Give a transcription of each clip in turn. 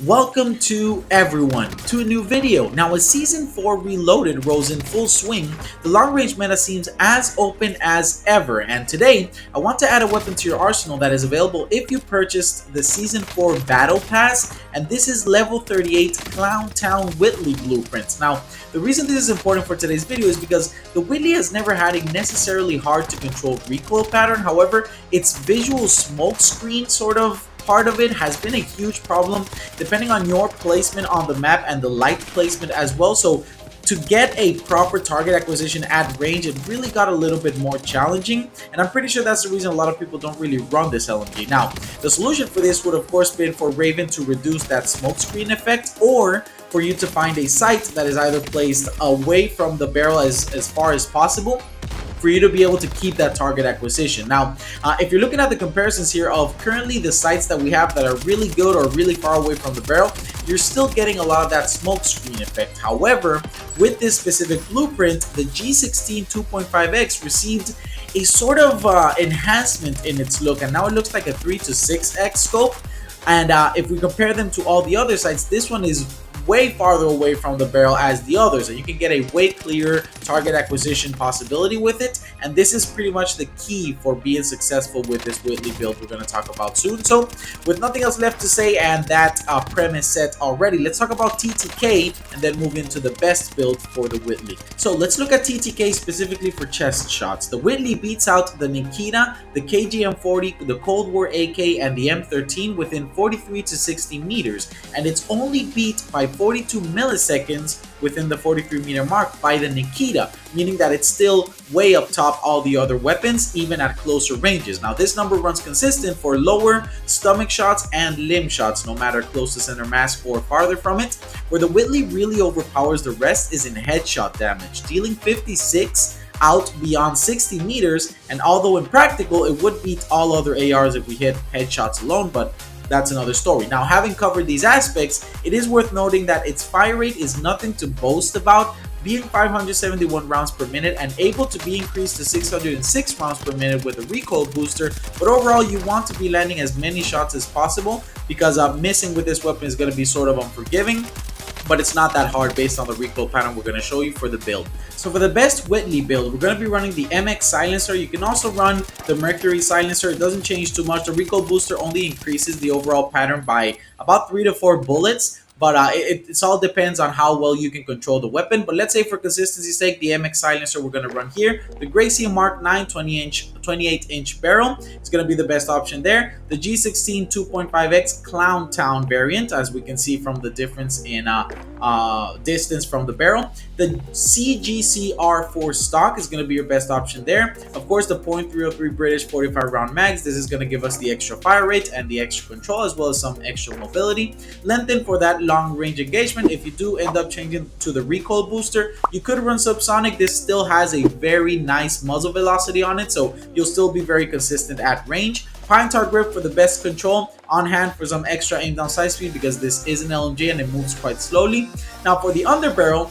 Welcome to everyone to a new video. Now as Season 4 Reloaded rolls in full swing, the long range meta seems as open as ever, and today I want to add a weapon to your arsenal that is available if you purchased the Season 4 Battle Pass, and this is level 38 Clown Town Whitley blueprint. Now the reason this is important for today's video is because the Whitley has never had a necessarily hard to control recoil pattern. However, its visual smoke screen sort of part of it has been a huge problem depending on your placement on the map and the light placement as well. So to get a proper target acquisition at range, it really got a little bit more challenging, and I'm pretty sure that's the reason a lot of people don't really run this LMG. Now the solution for this would of course been for Raven to reduce that smoke screen effect, or for you to find a sight that is either placed away from the barrel as far as possible for you to be able to keep that target acquisition. Now, if you're looking at the comparisons here of currently the sights that we have that are really good or really far away from the barrel, you're still getting a lot of that smoke screen effect. However, with this specific blueprint, the G16 2.5x received a sort of enhancement in its look, and now it looks like a 3 to 6x scope. And if we compare them to all the other sights, this one is way farther away from the barrel as the others, and you can get a way clearer target acquisition possibility with it, and this is pretty much the key for being successful with this Whitley build we're going to talk about soon. So with nothing else left to say and that premise set already, let's talk about TTK and then move into the best build for the Whitley. So let's look at TTK specifically for chest shots. The Whitley beats out the Nikita, the KGM40, the Cold War AK, and the M13 within 43 to 60 meters, and it's only beat by 42 milliseconds within the 43-meter mark by the Nikita, meaning that it's still way up top all the other weapons, even at closer ranges. Now this number runs consistent for lower stomach shots and limb shots, no matter close to center mass or farther from it. Where the Whitley really overpowers the rest is in headshot damage, dealing 56 out beyond 60 meters, and although impractical, it would beat all other ARs if we hit headshots alone, but that's another story. Now, having covered these aspects, it is worth noting that its fire rate is nothing to boast about, being 571 rounds per minute and able to be increased to 606 rounds per minute with a recoil booster. But overall, you want to be landing as many shots as possible, because missing with this weapon is going to be sort of unforgiving, but it's not that hard based on the recoil pattern we're going to show you for the build. So for the best Whitley build, we're going to be running the MX silencer. You can also run the Mercury silencer. It doesn't change too much. The recoil booster only increases the overall pattern by about 3 to 4 bullets, but it all depends on how well you can control the weapon. But let's say for consistency's sake, the MX silencer we're going to run here. The Gracie Mark 9 28-inch barrel is going to be the best option there. The G16 2.5x Clown Town variant, as we can see from the difference in distance from the barrel. The CGCR4 stock is going to be your best option there. Of course, the .303 British 45 round mags. This is going to give us the extra fire rate and the extra control, as well as some extra mobility. Lengthen for that long range engagement. If you do end up changing to the recoil booster, you could run subsonic. This still has a very nice muzzle velocity on it, so you'll still be very consistent at range. Pine tar grip for the best control, on hand for some extra aim down sight speed, because this is an LMG and it moves quite slowly. Now for the underbarrel,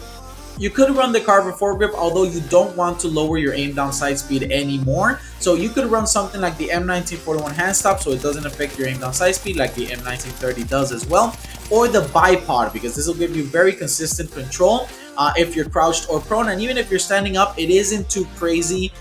you could run the carbon foregrip, although you don't want to lower your aim down sight speed anymore. So you could run something like the M1941 hand stop, so it doesn't affect your aim down sight speed like the M1930 does as well. Or the bipod, because this will give you very consistent control if you're crouched or prone, and even if you're standing up, it isn't too crazy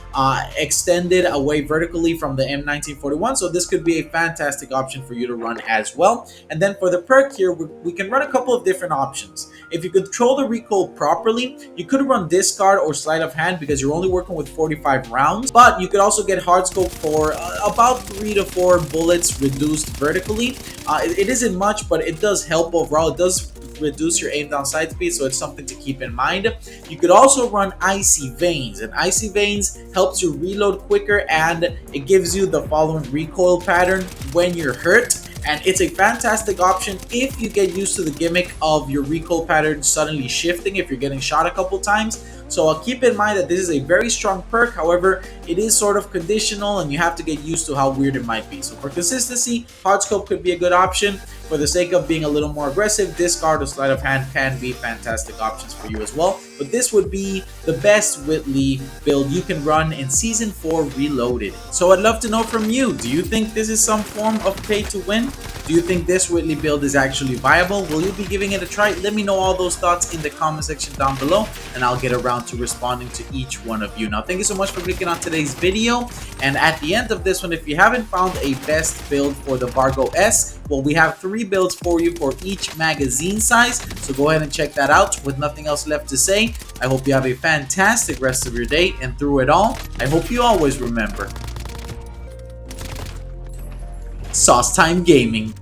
extended away vertically from the M1941, so this could be a fantastic option for you to run as well. And then for the perk here, we can run a couple of different options. If you control the recoil properly, you could run discard or sleight of hand, because you're only working with 45 rounds, but you could also get hard scope for about 3 to 4 bullets reduced vertically. It isn't much, but it does help overall. It does reduce your aim down sight speed, so it's something to keep in mind. You could also run Icy Veins, and Icy Veins helps you reload quicker, and it gives you the following recoil pattern when you're hurt. And it's a fantastic option if you get used to the gimmick of your recoil pattern suddenly shifting if you're getting shot a couple times. So keep in mind that this is a very strong perk. However, it is sort of conditional and you have to get used to how weird it might be. So for consistency, hard scope could be a good option. For the sake of being a little more aggressive, discard or sleight of hand can be fantastic options for you as well. But this would be the best Whitley build you can run in Season 4 Reloaded. So I'd love to know from you, do you think this is some form of pay to win? Do you think this Whitley build is actually viable? Will you be giving it a try? Let me know all those thoughts in the comment section down below, and I'll get around to responding to each one of you. Now, thank you so much for clicking on today's video. And at the end of this one, if you haven't found a best build for the Vargo S, well, we have 3 builds for you for each magazine size. So go ahead and check that out. With nothing else left to say, I hope you have a fantastic rest of your day. And through it all, I hope you always remember, Sauce Time Gaming.